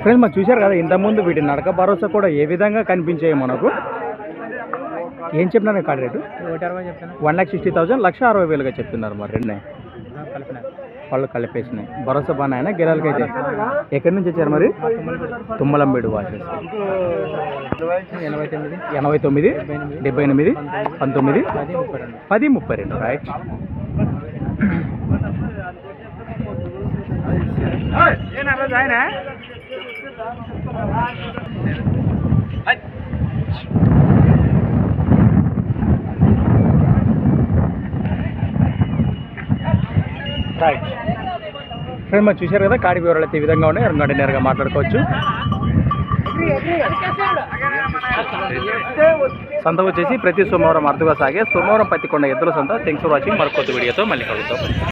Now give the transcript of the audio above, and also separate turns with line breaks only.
Friends మనం చూశారు కదా ఇంతకుముందు వీటి నడక భరోసా కూడా ఏ విధంగా కనిపించాయి మనకు. ఏం చెప్పినారు కాడ రేటు? 1,60,000 1,60,000గా చెప్తున్నారు. మరి రెండునే వాళ్ళు కలిపేసినాయి. భరోసా బాగా గిరాలకి అయితే. ఎక్కడి నుంచి వచ్చారు మరి? తుమ్మలంబేడు వాచెస్. 89 78 19 10 32 రైట్. రైట్ ఫ్రెండ్ మనం చూశారు కదా కాడి వివరాలు అయితే ఈ విధంగా ఉన్నాయి. రెండు నేరుగా మాట్లాడుకోవచ్చు. సంత వచ్చేసి ప్రతి సోమవారం అర్థగా సాగే సోమవారం పత్తికొండ ఎద్దుల సంత. Thanks for watching. మరొక వీడియోతో మళ్ళీ కలుద్దాం.